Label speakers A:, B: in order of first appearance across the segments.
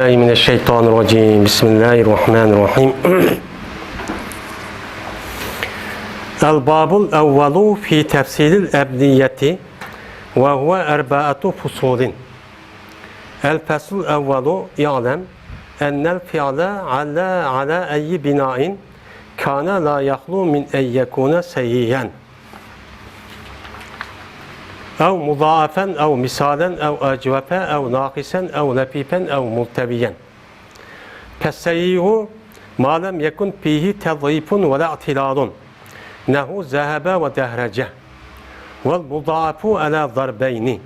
A: Mineşşeytanirracim. Bismillahirrahmanirrahim. El-babul evvelu fi tefsilil ebniyeti ve huve erba'atu fusulin. El-feslul evvelu ya'lem ennel fi'le ala eyyi bina'in kana la yahlu min eyyekune seyyiyen ev mudâfen ev misalen ev ecvefe ev nâkisen ev lefifen ev multebiyen. Fesseyyihu ma lem yekun fihi tedrifun ve la i'tilalun nehu zehebe ve dehrece vel mudâfu ala zarbeyni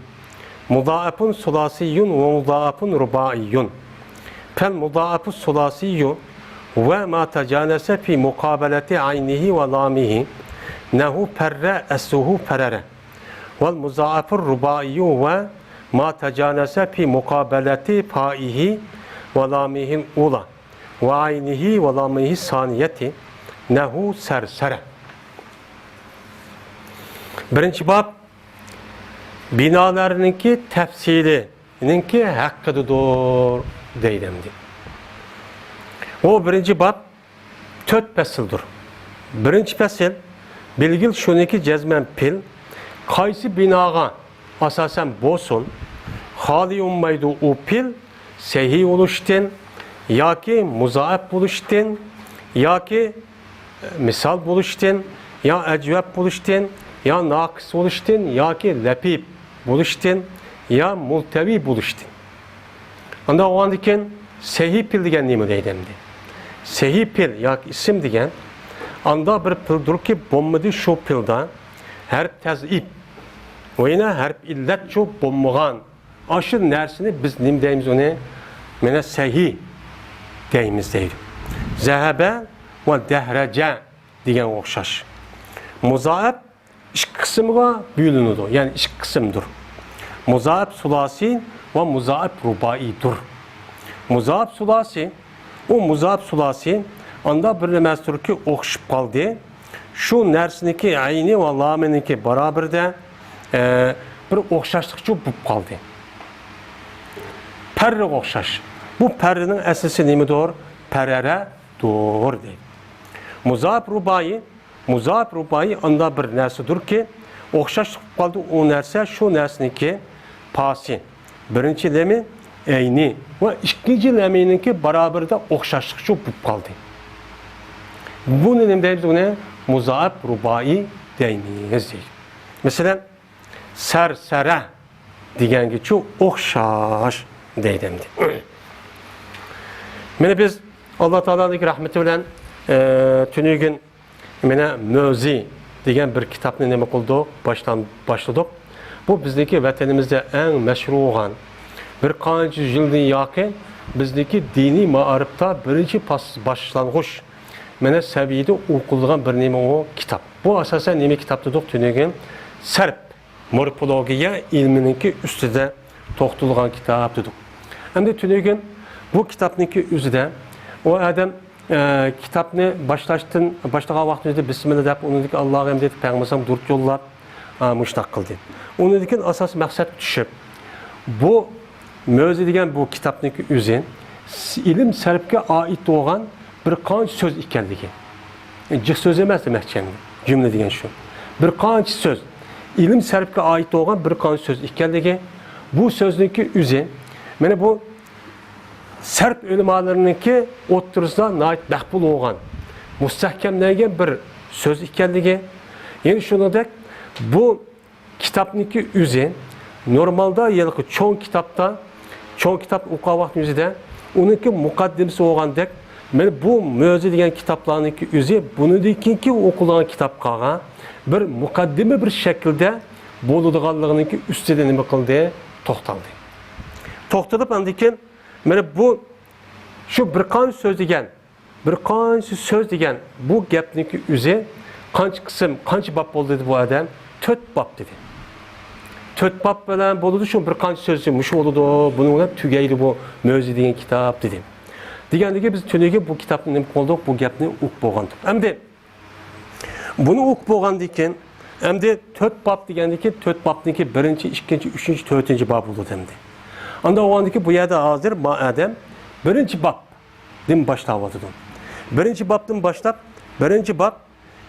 A: mudâfun sulasiyyun ve mudâfun rubâiyyun fel mudâfu sulasiyyu ve ma tecanese fi mukabeleti aynihi ve lamihi nehu perre esuhu perere vel muzâfur rubâiyyu ve ma tecanese fi mukabeleti faihi ve lamihil ula ve aynihi ve lamihi saniyeti nehu sersere. Birinci bab binalarınki tefsilininki hakkıdır deylemdi. O birinci bab töt pesildir. Birinci pesil bilgil şuniki cezmen pil kaysi binağa asasen bosun hali ummaydu u pil sehi oluştun ya ki muzaaf buluştun ya ki misal buluştun ya ecvab buluştun ya nakıs buluştun ya ki lepib buluştun ya multevi buluştun. Anda o andiken sehi pil digen neymi deydemdi. Sehi pil ya isim digen anda bir pildur ki bommudi şu pilda harp tezib ve yine harp illet şu bommuğan aşır nersini biz nim deyimiz onu mene sehi deyimiz deydi. Zehebe ve dehrece digen okşaş. Muzaaf iş kısmına büyülünüdür. Yani iş kısımdır. Muzaaf sulasi ve muzaaf rubaidir. Muzaaf sulasi o muzaaf sulasi anda bir demestir ki okşup kaldı. Şu nersiniki ayni ve lameniki beraber bir okşaşlıkçı bup kaldı. Perre okşaş. Bu perrenin esası neymidir? Perere doğru değil. Muzaaf rubai anda bir nersidir ki okşaşlık kaldı o nerse şu nersiniki pasi. Birinci lemi eyni ve ikinci lemininki beraber de okşaşlıkçı bup kaldı. Bu ne demek ne? Muzaaf rubai deyimiz değil. Mesela sersere diyen ki çok okşaş deydemdi. Mene biz Allah Teala'daki rahmeti bilen tünügün mene Mözi diyen bir kitapını ne olduk başladık. Bu bizdeki vatanımızda en meşhur olan bir kaç yıldan yakın bizdeki dini maarifta birinci başlangıç mene seviyede okulduğun bir neme o kitap. Bu asasen neme kitap dedik tünügün Serp morfologiya ilmininki üstüde toxtulğan kitap dedik. Hem de tünügün bu kitapninki üstüde o adam kitapını başlayan vaxtında Bismillah deyip onu dedik Allah'a emret Peygamber'e dört yollab müştak kıldı. Onu dedik asas maksat düşüp bu Mözi degan bu kitapninki üzü ilim Serp'e ait olan bir qanç söz ikənligi. Cıq söz emas deməkçəmdir. Cümle degan şu. Bir qanç söz ilim Serp'e ait olan bir qanç söz ikənligi. Bu sözünki üzü mene bu Serp ölümalarınınki oturusuna nait məqbul olan müstəhkəmlənən bir söz ikənligi. Yani şunu dek bu kitapninki üzü normalda yılkı çoğun kitap okuğa vaxt yüzüde onunki mukaddimisi olan dek bu Mözi degan kitaplarınki üzü bunu dekinki okulan kitap kağa bir mukaddime bir şekilde boluduğanlığınki üstüde nime kıldı toxtaldı. Toxtalıp andiken bu şu bir qanç söz degen bu gapninki üzü qanç kısım qanç bab oldu dedi bu adam 4 bab dedi. 4 bab bilen boludu şu bir qanç söz muş oldu bununla tügeydi bu Mözi degan kitap dedim. Degandiki biz tünüge bu kitapni nima qildik, bu gapni o'qib bo'lgandik. Endi buni o'qib bo'lgandan endi 4 bab degandiki 4 babniki 1-chi, 2-chi, 3-chi, 4-chi bab bo'ldi endi. Anda o'g'andiki bu yerda hozir bu odam birinci babdan başlavatıdı. Birinci babdan başlap, birinci bab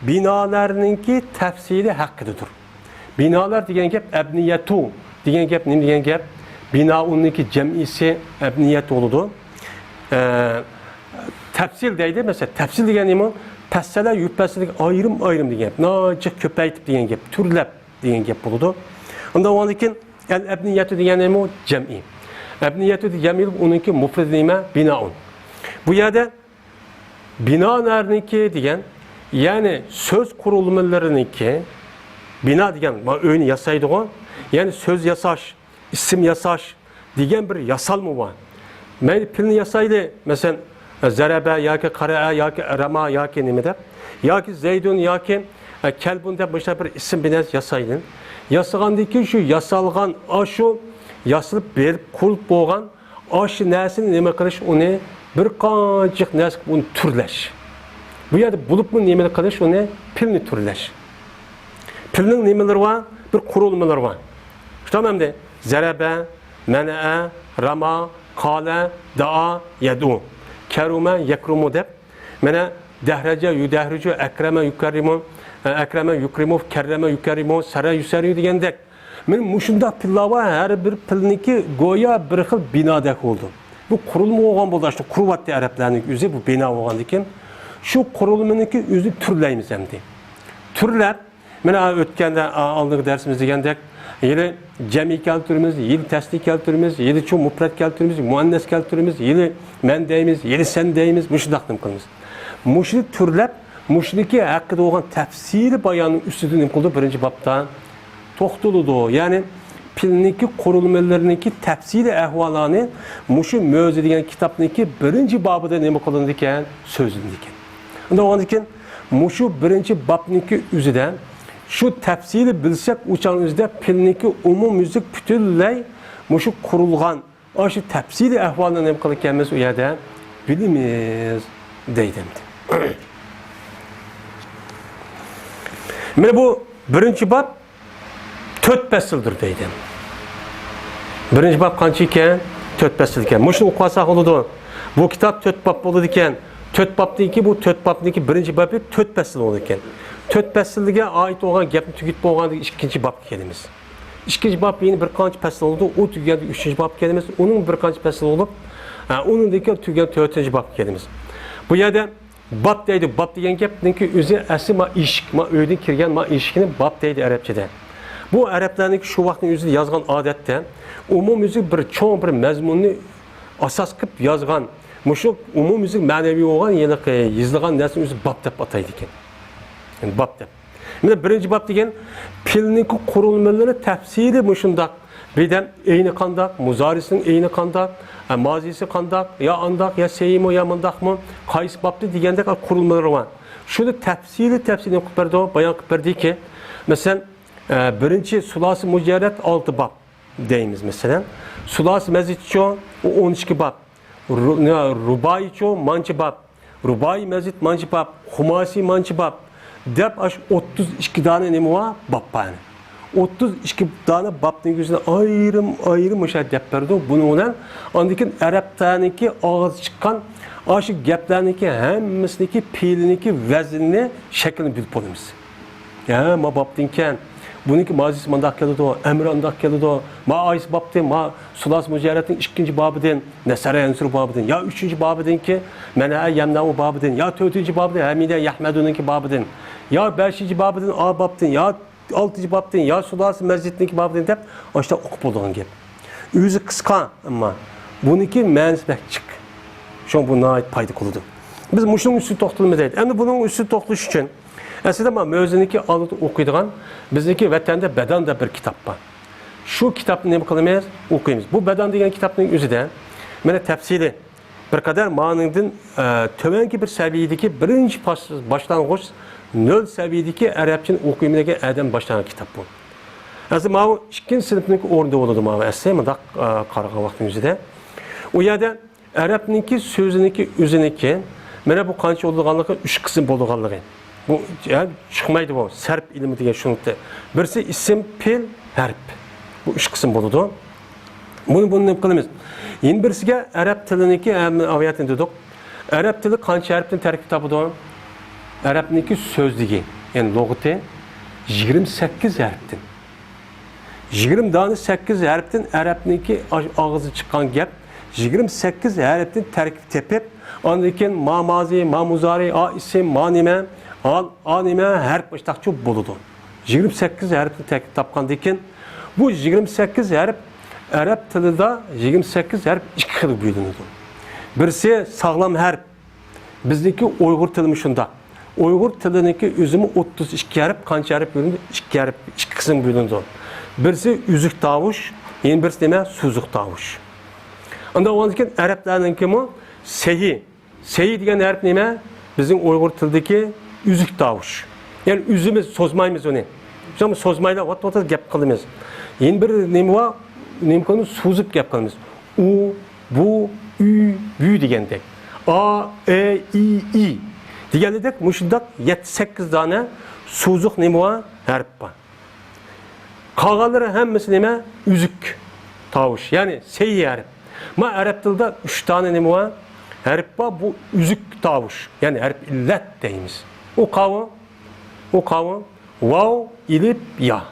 A: binalarınki tefsili hakkıdır. Binalar diyen gep ebniyetu diyen gep ne diyen gep? Bina onunki cemisi ebniyet oludu. Tefsil deydi mesela tefsil diyen neymi? Pesseler yüppesilik ayrım diyen gep. Nacık köpeytip diyen gep. Türlep diyen gep oludu. Ondan o andakin el ebniyetu diyen neymi? Cem'i. Ebniyetu cem'i onunki mufrid neyme? Binaun. Bu yerde binalarınki diyen yani söz kurulmalarınki bina diyen öğünü yasaydı o. Yani söz yasaş, isim yasaş diyen bir yasal mı var? Ben pilini yasaydı mesela zerebe ya ki kara'a ya ki rama ya ki nimede ya ki zeydun ya ki kelbun de başta bir isim bines yasaydın. Yasagandaki şu yasalgan aşu yasılıp berip kulup boğan aşı nesini neme kılış onu bir kancık nes onu türleş. Bu yerde bulup mu nemeli kılış onu pilini türleş. Pilinin nemeleri var, bir kurulmaları var. Tamam de zerebe, mene'e, rama, kale, da'a, yedu. Kerume, yekrumu dep. Mene dehrece, yudehricu, ekreme, yukarrimu, ekreme, yukrimu, kerreme, yukarrimu, sere, yuseriyu diyen dek. Men muşunda pillava her bir pilniki goya bir xil binadek oldu. Bu kurulma olgan boldu. İşte kuruvatlı Araplarning yüzü bu bina olgan diken. Şu kurulmanınki yüzü türleyimiz emdi. Türler, mene ötkende aldığı dersimiz degendek yili cemi keltürümüz, yili tesli keltürümüz, yili çoğu mufret keltürümüz, muannes keltürümüz, yili men deyimiz, yili sen deyimiz, muşudakdım kılımız. Muşudu türlep, muşudaki hakkında olan tefsiri bayanın üstüdün kıldı birinci babdan toxtuludu. Yani pilniki kurulmalarınki tefsiri ehvalanı muşu mözü diyen kitapniki birinci babıda ne kılındı iken sözündü iken. Ondan iken muşu birinci babniki üzüden şu tefsiri bilsek uçan üzde pilniki umum müzik bütünley muşu kurulgan aşı tefsiri ehvalına ne kılık gelmez o yerde bilimiz deydimdi. Bu birinci bab 4 pesildir deydim. Birinci bab kançı iken 4 pesil iken. Muşunu okuyasak oldu. Bu kitap 4 bab oldu iken. 4 babdaki bu 4 babdaki birinci babı 4 pesil oldu iken. 4 pesillige ait olan gapni tügüt bolgan ikinci bab kelimiz. İkinci bab yeni bir kançı pesil oldu. O tügüldü 3. bab kelimiz. Onun bir kançı pesil olup onun deki tügüldü 4. bab kelimiz. Bu yerde bab deydi. Bab diyen gapniki özü asli ma işik, ma öydün kirgen ma işikini bab deydi Arapçada. Bu Araplarning şu vaqtning o'zida yozgan odatda umumyüzük bir cho'ng bir mazmunni asos qilib yozgan, mushu umumyüzük ma'naviy bo'lgan yiliqi yozilgan narsani o'zi bab deb ataydi ekan. Yani bab deb. Mana birinchi bab degan pilning qurilmalari tafsili mushundaq. Birden eyni qandaq, muzarisining eyni qandaq, mazisi qandaq, ya andaq, ya seyimo, ya mundaqmi, qaysi babda degandek qurilmalari bor. Shuni tafsili qilib berdi, bayon qilib berdiki, masalan birinci sulası mücerret 6 bab deyimiz mesela. Sulası mezit o 12 bab. Rubai ço mançı bab. Rubai mezit mançı bab. Humasi mançı bab. Dep aş 32 tane ne var bab yani. 32 tane babın yüzüne ayrım müşahede dep berdi. Bunu olan andikin Arap'taniki ağız çıkan aşık gaplarniki hemmesiniki piliniki vezinini şeklini bilip olumuz. Ya ma babdinken bununki mazisi mandak geldi o, emri andak geldi o, ma ayis babdin, ma sulas mücerretin ikinci babıdin, nesere ensur babıdin, ya üçüncü babıdin ki mene'e yemnavu babıdin, ya dördüncü babıdin, hamide yahmedununki babıdin, ya beşinci babıdin, a babdin, ya altıncı babdin, ya sulas mezzitinki babıdin deyip aşağı okup olduğun gibi. Üzü kıska ama bununki mensi bekçik. Şu an buna ait payda kuludu. Biz muşun üstü toxtulumuz deydi. Hem de bunun üstü toxtuluş için aslında ama mövzüniki alıp okuyduğun bizdeki vatanda beden de bir kitap var. Şu kitabı ne kılmayız? Okuyumuz. Bu beden degen kitapın özüde mene tefsiri bir kadar manındın tövenki bir seviyedeki birinci başlangıç nöl seviyedeki Arapçın okuyumundaki adam başlanan kitap bu. Aslında bu ikinci sınıfındaki orada oldu mu? Aslında da karga vaktin özüde. O yerde Arap'nınki sözününki özününki mene bu kançı olduğunluğu 3 kısım olduğunluğu. Bu yani çıkmaydı bu. Serp ilmi diye şunlukta. Birisi isim, pil, harp. Bu 3 kısım buludu. Bunu ne qilamiz? Endi birisiga arab tiliniki aviyatini dedik. Arab tili qancha harfdan tarkib topadi? Arabniki so'zligi, ya'ni lug'ati 28 harfdan. 20 dona 8 harfdan arabniki og'izi chiqqan gap 28 harfdan tarkib tepib, ondan keyin ma mozi, ma muzari, a ism, ma nima, a nima harf boshqacha bo'ladi. 28 harfdan tarkib topgandan keyin bu 28 harf arab tilida 28 harf ikki xil bo'linadi. Birisi sağlam harf. Bizdeki Uyghur tilimi şunda. Uyghur tiliniki özümü 32 harf, qancha harf bölündü? 2 harf, 2 qism bölündü. Birisi üzük tavuş, yeni birisi deme suzuk tavuş. Onda ondan Araplarınki mi? Sehi. Sehi degen harf neme? Bizim Uyghur tildeki üzük tavuş. Yani üzümüz sozmayımız onu. Ama sozmayla ot gap qilamiz. Yeni bir neme var? Neme konu suzup gap qilamiz. U, bu, ü, bü degandek. A, E, I. Degandek muşundak 7-8 tane suzuk neme var? Harf var. Qağaları hemmesi neme? Üzük tavuş. Yani seyyi harf. Ma Arap tilde 3 tane neme var? Harf var. Bu üzük tavuş. Yani harf illet deyimiz. O kavı vav ilip ya.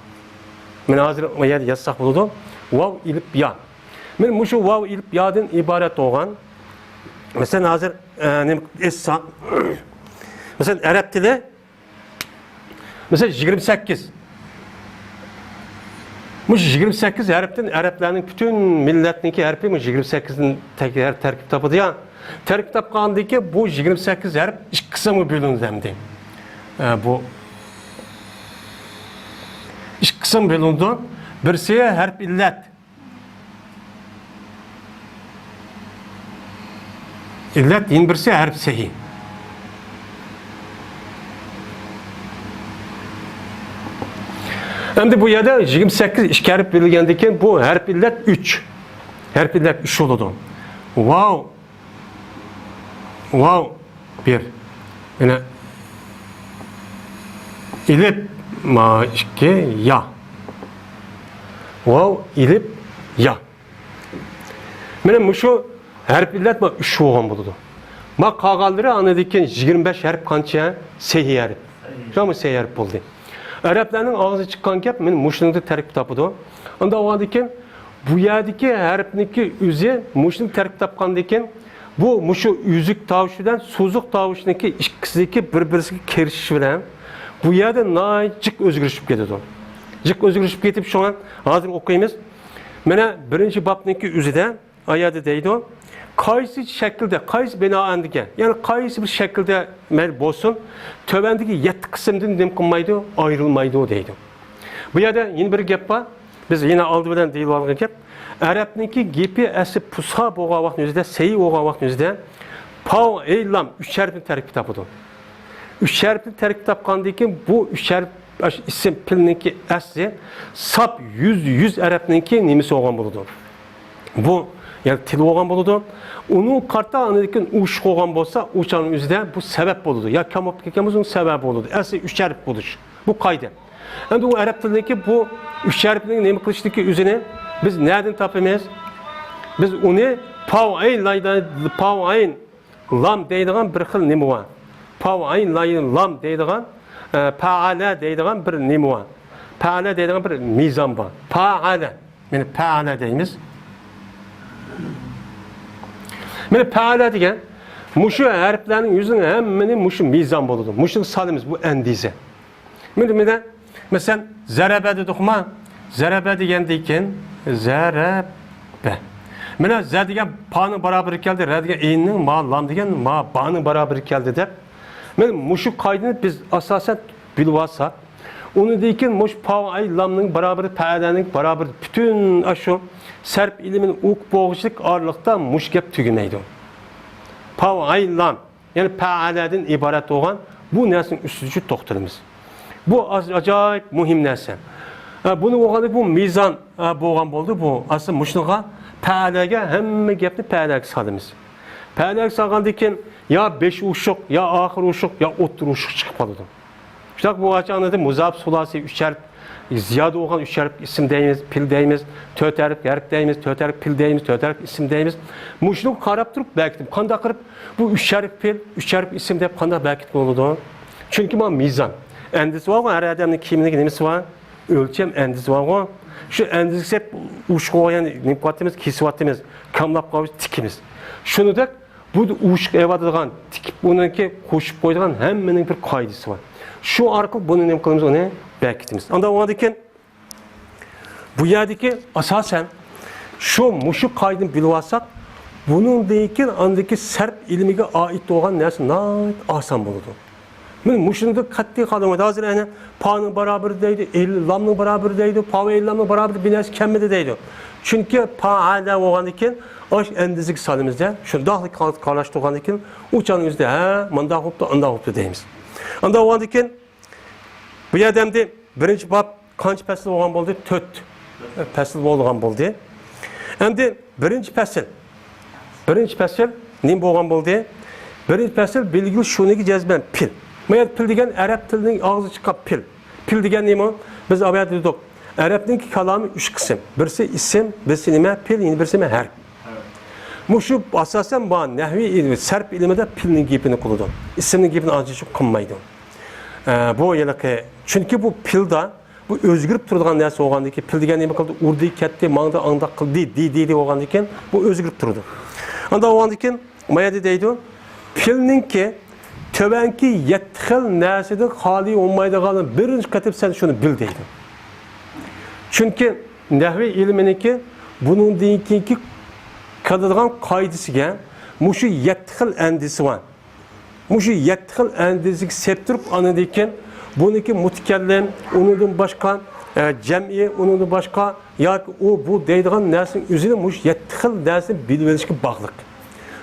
A: Men hazır o yer yazsak buludu. Vav ilip ya. Men muşu vav ilip ya'dan ibaret olgan. Mesela hazır essa mesela Arap dili mesela 28 Muş 28 harften Arapların bütün milletninki harfi mi 28'in tekrar terkip tapıdı ya. Terkip tapqandaki bu 28 harf iki kısmı bölündü demdi. Bu iki kısım bölündü. Birisi harf illet. İllet yine birisi harf sehi. Şimdi bu yerde 28 iki harf verilgendeki bu harf illet 3. Harf illet 3 oldu. Wow. Bir. Yine ilip ma iki ya. Wow ilip ya. Benim şu harf illet ma 3 olgan buldu. Ma qağalları anadaki 25 harf qancha sehi harf. Şamı sehi harf buldu. Araplarning ağzı çıkan gap men muşningda tarkib topadi. Onda oğandikin bu yerdeki harfniki üzi muşning tarkib topgandan keyin bu muşu üzük tavuşudan suzuk tavuşniki ikkisidagi bir-birisiga kirishishi bilan bu yerda naycik o'zgarishib ketadi. Jik o'zgarishib ketib shunga hozir o'qiymiz. Mana birinchi babniki o'zida oyada deydi qaysi şekilde, qaysi binoan degan. Ya'ni qaysi bir şekilde mel bo'lsin, tövendeki 7 qismdan nim qilmaydi, ayrılmaydi deydi. Bu yerda yeni bir gap bor. Biz yine aldı bilan deyib olgan gap. Arabniki gepi asli pusha bo'lgan vaqtida, sayi bo'lgan vaqtida pav eylam 3 harfni tarkib topadi. 3 harfni tarkib topgandan keyin bu 3 harf isim pilniki asli sap 100 arabniki nimasi bo'lgan bo'ladi. Bu yani til olgan buludu. Onun kartta anladıkken uç olgan bolsa uçanın üzerinde bu sebep buludu. Ya kamop kekemizin sebebi buludu. Asli 3 harf buluş. Bu kaydı. Hem de bu Arap dilindeki bu 3 harfinin nemi kılıçtaki üzerine biz nereden tapamayız? Biz onu pav ayn lam deydiğen bir xil nemi var. Pav ayn lam deydiğen paala deydiğen bir nemi var. Paala deydiğen bir mizan var. Paala. Yani paala deyimiz. Mene paala degan muşu harflarning yüzüne hemmini muşu mizan boludu. Muşu salimiz bu endize. Mene mesela zarabe dedikma, zarabe degandan zarabe. Mene za degan pa'ning barabar keldi, ra degan eyning, ma lam degan ma ba'ning barabar keldi deb. Mene muşu qaydini biz asosan bilib olsak, onu deyken muş pa ay lamning barabar pa'daning barabar bütün aşu serp ilimin uq bo'g'ishlik orliqda mush gap tugamaydi. Pa ay lam yani pa'alardan iborat bo'lgan bu narsaning ustida to'xtalamiz. Bu ajoyib muhim narsa. Buni o'g'anda bu mizon bo'lgan bo'ldi bu. Asli mushnaga pa'alarga hamma gapni pa'alarga solamiz. Pa'alarga solgandan keyin ya 5 ushuq, ya oxir ushuq, ya o'ttir ushuq chiqib qoladi. Şudak bu açıkçası muzab sulasi 3 harf ziyoda bo'lgan 3 harf ism deymiz, pil deymiz, 4 harf deymiz, 4 harf pil deymiz, 4 harf ism deymiz. Mushuni qarab turib berkitim. Qanday qilib bu 3 harf pil, 3 harf ism deb qanday berkitib bo'ladi? Chunki bu mizon. Endisi var har adamning kiyimining nimasi var? O'lcham endisi var. Shu endisi hep ushqa yani nimqatimiz, kesiyotimiz, kamlab qolib tikimiz. Shunidek bu ushqa evadigan, tikib buniki qo'shib qo'yadigan hammaning bir qoidasi var. Şu orqali buni nim qilamiz, uni berkitamiz. Unda o'ndikin bu yerdagi asosan shu mushu qoidani bilib olsak, buningdan andagi sarf ilmiga oid bo'lgan narsa oson bo'ladi. Men mushunda qat'iy qadamda hozir ana pa'ning barabar deydi, lamning barabar deydi, pa va lamning barabar bir narsa kamida deydi. Chunki pa'ada bo'lgandan keyin osh endizlik solimizda shundoqlik qarashtirgandan keyin uchaning o'zida ha, munda xo'pdi, unda xo'pdi deymiz. Unda bo'lgandan keyin bu yerdamda birinchi bob qancha fasl bo'lgan bo'ldi? 4 fasl bo'lgan bo'ldi. Endi birinchi fasl nima bo'lgan bo'ldi? Birinchi fasl belgili shuniki jazban pil. Mayat pil degan arab tilining og'zi chiqqan pil. Pil degan nima? Biz avval dedik. Arabning kalomi 3 qism. Birisi ism, birisi nima? Pil, yana birisi harf. Mushu asosan bu nahviy ilmi, sarf ilmida pilning gapini qiladi. Ismning gapini ancha qilmaydi. Bu yilqi chunki bu pilda bu o'zgarib turadigan narsa bo'lgandan keyin pil degan nima qildi? Urdi, ketdi, mangda, angda qildi, deydi bo'lgandan keyin bu o'zgarib turadi. Unda bo'lgandan keyin mayada deydi, pilningki tövenki 7 xil narsadan xoli olmaydigan birinchi qatib sen shuni bil deydi. Chunki nahviy ilminiki buningdan keyingi qiladigan qoidasiga mushu 7 xil andisi var. Mushu 7 xil andisiga septirib anadan keyin buniki mutakallim, undan boshqa jam'i, undan boshqa yoki u bu deydigan narsaning o'zini mush 7 xil narsani bilib olishga bog'liq.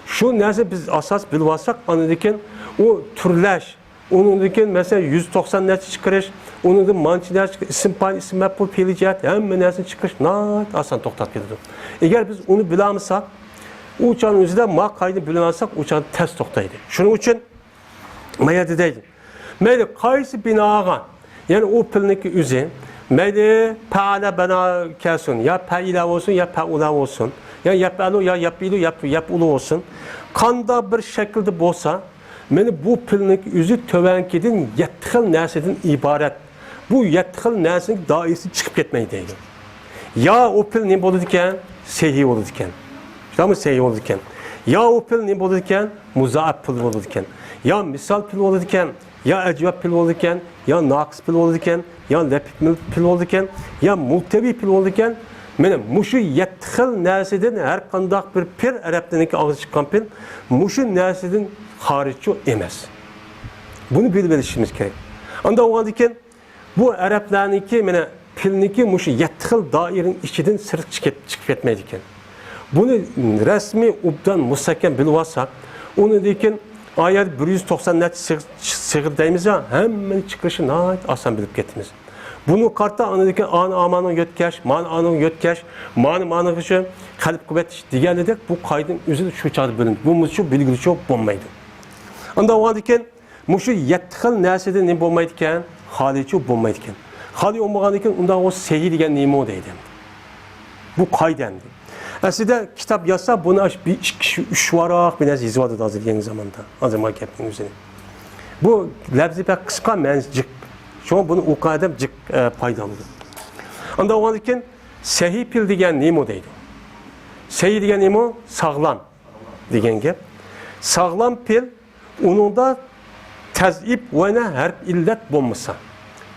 A: Shu narsa biz asos bilib olsak, anadan keyin o turlash, undan keyin mesela 190 narsa chiqarish, undan manchi narsa, ism pan, ism maf'ul, fe'l-jihat, hamma narsani chiqarish oson to'xtatib keladi. Agar biz uni bilamisak, u uchun o'zida ma qoidani bilmasak, u uchun tez to'xtaydi. Shuning uchun mayda deydi. Mayli qaysi binoga, ya'ni u pilniki o'zi, mayli fa'ala bana kelsin, ya fa'ila olsun, ya fa'ula olsun, ya yafalu, ya yafilu, yapulu olsun. Qanda bir şekilde bo'lsa, meni bu pilniki o'zi tovankidan 7 xil narsadan iborat. Bu 7 xil narsaning doirasi chiqib ketmaydi deydi. Ya o pil ne bo'ladi ekan? Sahih bo'ladi ekan. Tamam, sahih bo'ladi ekan. Ya o pil ne bo'ladi ekan? Muzaaf pil bo'ladi ekan. Ya misal pil bo'ladi ekan, ya ajvab pil bo'ladi ekan, ya naqis pil bo'ladi ekan, ya lapik pil bo'ladi ekan, ya multabi pil bo'ladi ekan. Mana mushu 7 xil narsadan har qanday bir pil arabdaniki og'zi chiqqan pil mushu narsadan xarijchi emas. Buni bilib olishimiz kerak. Unda o'g'andan keyin bu arablarniki mana pilniki mushu 7 xil doiraning ichidan sir chiqib ketmaydi ekan. Buni rasmiy ubdan mustahkam bilib olsak, undan keyin oyat 190 narsa sig'ib deymiz ya, hammani chiqarishini oson bilib ketamiz. Bunu kartta anadaki an amanın yötkeş, man anın yötkeş, manı kışı, kalp kuvvet diğerledek bu kaydın üzeri şu çadır bölüm. Bu şu bilgili çok bulmaydı. Anda o adeken muşu 7 xil narsada ne bulmaydiken, hali çok bulmaydiken. Hali olmagandiken onda o sehih degan nima o deydi. Bu kaydendi. Aslında kitap yazsa bunu bir 3 varak bir narsa yazıvadı da hazır yeni zamanda. Hazır makepin üzerine. Bu labzi pek kısa menzcik. Şu an bunu ukadem cık paydalıdır. Anda o halde sahih pil degen nemo deydi. Sahih degen nemo sağlam degen gap. Sağlam pil onun da tezip ve ne harf illet bulmasa.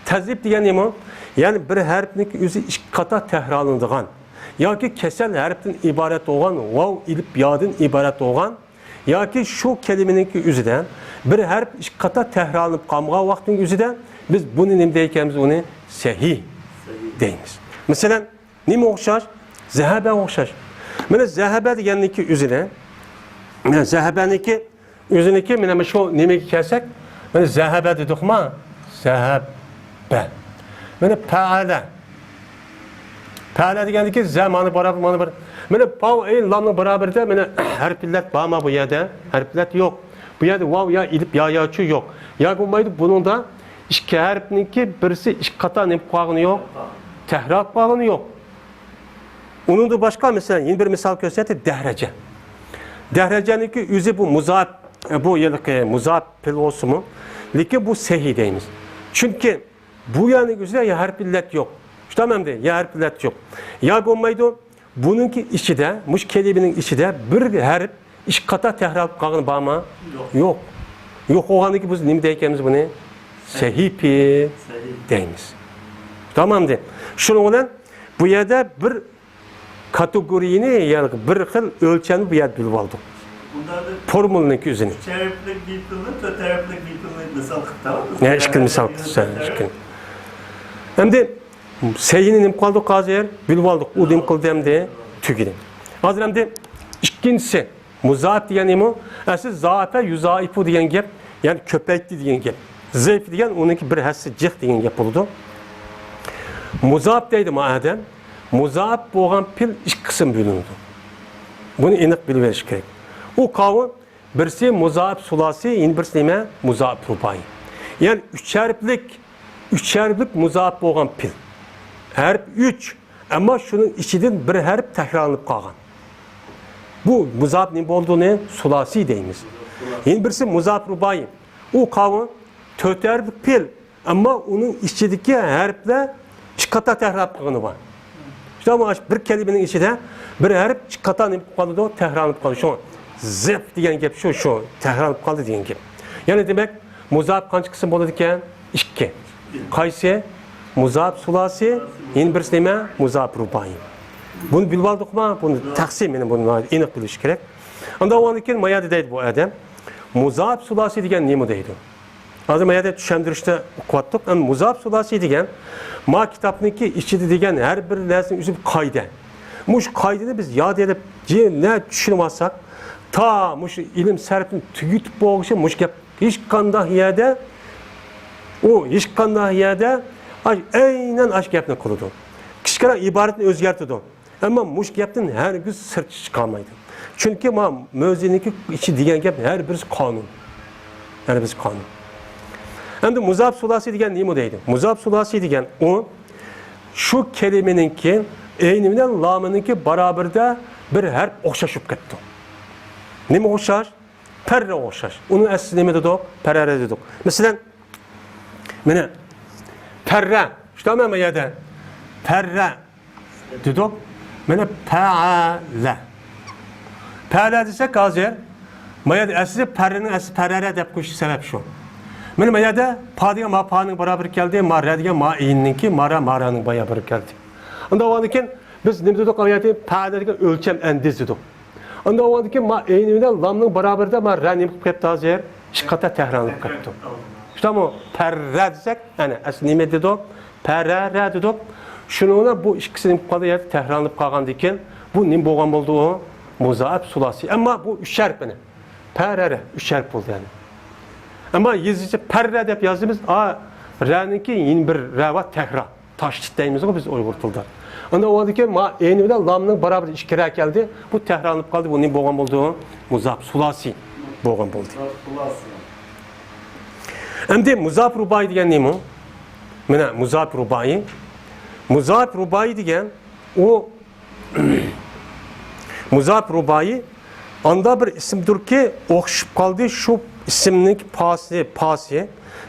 A: Tezip degen nemo yani bir harfning o'zi 2 qata tekrarlanadigan yoki kesel harfdan iborat bo'lgan vav ilib yodin iborat bo'lgan yoki shu kelimening o'zidan bir harf 2 qata tekrarlanib qolgan vaqtning o'zida biz bunu nima deymiz, onu sahih deymiz. Mesela nima o'xshash? Zahaba o'xshash. Mana zahaba deganniki o'zini, mana zahabaniki o'ziniki mana shu nimaga kelsak, mana zahaba dedikmi? Zahaba. Mana faala. Faala deganniki zamoni barabar, mana bir. Mana pav lamni barabarda mana harflar bormi bu yerda? Harflar yo'q. Bu yerda vav ya ilib ya yo'q. Ya bo'lmaydi buningda İki harfninki birisi iki kata ne bağını yok, tehrak bağını yok. Onun da başka mesela yeni bir misal gösterdi dehrece. Dehreceninki yüzü bu muzat, bu yıllık muzat pil olsun mu? Lakin bu sehi deyimiz. Çünkü bu yani üzerinde ya harf illet yok. Tamam değil, ya harf illet yok. Ya olmaydı bununki içi de, muş kelimenin içi de bir harf iki kata tehrak bağını bağma yok. Yok olanı ki biz ne diyeceğimiz bunu? Sehipi deyimiz. Tamam değil. Şunun olan bu yerde bir kategorini yani bir xil ölçeni bu yerde bilip aldık. Formülünün yüzünü.
B: Üç harflik bir pilni, dört harflik bir pilni misal kıtamaz mı?
A: Ne işkin misal kıtsa. Hem de seyini nim kaldık hazır, bilip aldık. O nim kıldı hem de tügüdüm. Hazır hem de ikincisi muzaat diyen o, asıl zaafe yüzaifu diyen gep, yani köpekti diyen gep. Zayıf diyen onunki bir hassi cih diyen gep oldu. Muzaat deydi madem, muzaat boğan pil iki kısım bölündü. Bunu enik biliveriş gerek. O kavun birisi muzaat sulasi, yine birisi neyme? Muzaat rubai. Yani üç harflik muzaat boğan pil. Harf 3 ama şunun içinden bir harf tekrarlanıp kalgan. Bu muzaat ne olduğunu sulasi deyimiz. Yine birisi muzaat rubai. O kavun 4 harflik pil ama onun içindeki harfle çıkata tekrarlanıp var. İşte ama bir kelimenin içinde bir harf çıkata ne kaldı da tekrarlanıp kaldı. Şu zep diyen gep şu tekrarlanıp kaldı diyen gep. Yani demek muzaat kaç kısım oldu diken? 2. Kaysi muzaat sulasi, yine birisi neyme? Muzaat rubai. Bunu bilip aldık mı? Bunu taksim bunu enik biliş gerek. Onda o anıken mayada deydi bu adam. Muzaat sulasi diyen neymi deydi? Azı mayada düşendirişte okuattık. Ama muzaat sulasi diyen ma kitabındaki içinde diyen her bir dersin üzüp kaydı. Muş kaydını biz yad edip ne düşünmezsek ta muş ilim serpini tüyütüp boğuşu muş gep hiç kandah yerde o hiç kandah yerde aynen aşk gepini kurdu. Kişiler ibaretini özgertdi. Ama muş gepten her gün sırt çıkamaydı. Çünkü ma müziğindeki içi diyen gep her birisi kanun. Her birisi kanun. Hem de muzab sulasi diyen neymi deydi? Muzab sulasi diyen o şu kelimeninki eynimden lamınınki baraberde bir harf okşaşıp gitti. Ne mi okşar? Perre okşar. Onun esli neymi dedik? Perre dedik. Mesela mene perre. İşte ama yada perre dedik. Mene pe'ale. Pe'ale desek hazır. Mayad esli perrenin esli perre deyip koşu sebep şu. Mene mayada pa diye ma pa'nın beraber geldi. Ma re diye ma eynninki ma'ranın beraber geldi. Onda o anıken biz ne dedik ayeti pe'ale diye ölçem endiz dedik. Onda o anıken ma eynninden lamның baraberde ma re'nim kepti hazır. Şıkata tehranlık kepti. İşte ama perre desek, yani esli ne dedik? Perre dedik. Şununla bu ikisinin kalıyeti tehranlık kalgan diken bu ne boğan oldu o? Muzaat sulasi. Ama bu üç harf beni. Perre, üç harf oldu yani. Ama yazıcı perre deyip yazdığımız re'ninki yine bir re'va tekrar. Taştit deyimiz o biz uygurtuldu. Onda o adı ki ma eyni bilen lamның beraber iki kere geldi. Bu tehranlık kaldı. Bu ne boğan oldu o? Muzaat sulasi boğan oldu. Hem de muzaat rubai diyen neyim o? Mene muzaat rubai. Muzaat rubai diyen o muzaat rubai anda bir isimdir ki okşup kaldı şu isimlik pasi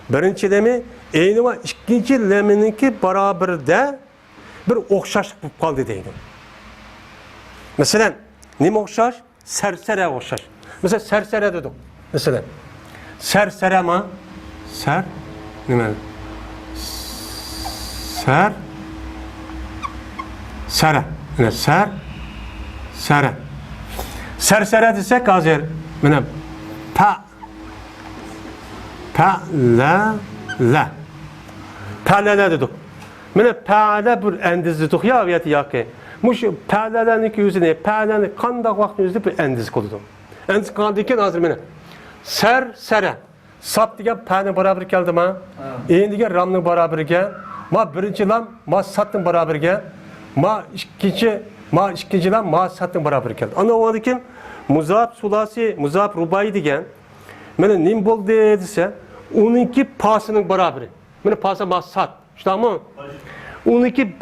A: birinci lemi eyni ve ikinci lemininki baraberde bir okşaşlık bu kaldı deydim. Mesela ne mi okşar? Sersere okşar. Mesela sersere dedik. Mesela sersere ma ser ne mi? Ser sere. Yani sere. Sersere desek hazır. Mene la dedik. Mene pa'le bir endiz dedik ya aviyeti yakı. Muş pa'le'nin iki yüzüne pa'le'nin kandak vakti yüzüne bir endiz koydum. Endiz kaldıyken hazır mene. Sere. Sap diye pa'nın beraber geldi ma. Eğin diye ramның beraber gel. Ma birinci lam ma satın beraber gel. Ma ikinci lam ma satın beraber geldi. Ana o adı kim? Muzab sulasi, muzab rubai diyen. Mene nim bol dese onunki pasının beraberi. Mene pasa masat. Ştamı? Onunki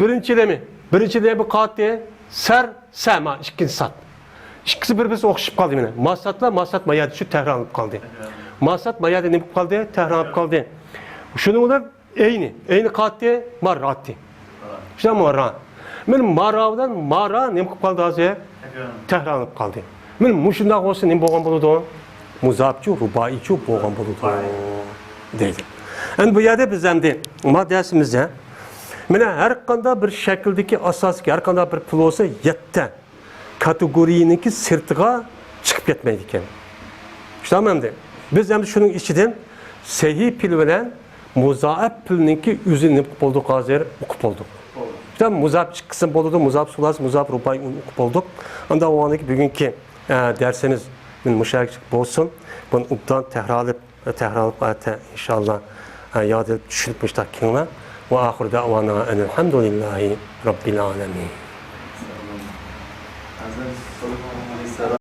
A: birinchilemi qatı ser sama ikkinchi sat. İkisi bir-birine o'xshab qoldi mana. Masat mayadi shu takrorlanib qoldi. Masat mayadi nima bo'lib qoldi? Takrorlanib qoldi. Shuning bilan ayni qatı marratti. Şuna mara. Men mara bilan mara nima qilib qoldi hozir? Takrorlanib qoldi. Men mushunda bo'lsa nima bo'lgan bo'ladi? Muzabchu, ruboichu bo'lgan bo'ladi deydi. Endi bu yerda biz endi moddasimizda mana har qanday bir shakldagi asosiy har qanday bir pul bo'lsa 7 kategoriniki sirtiga chiqib ketmaydi ekan. Tushunamdi. Biz endi shuning ichidan sahih pul bilan muzaaf pulniki o'zini bo'ldik hozir o'qib bo'ldik. İşte muzab qism bo'ldi, muzab sulas, muzab rubai o'qib bo'ldik. Unda o'g'aniki bugungi dersimiz men mushaklik bo'lsin. Buni obdan takrorlab inshaalloh yod etib tushunib mustaqilman. Va oxirida avana alhamdulillahi robbil alamin.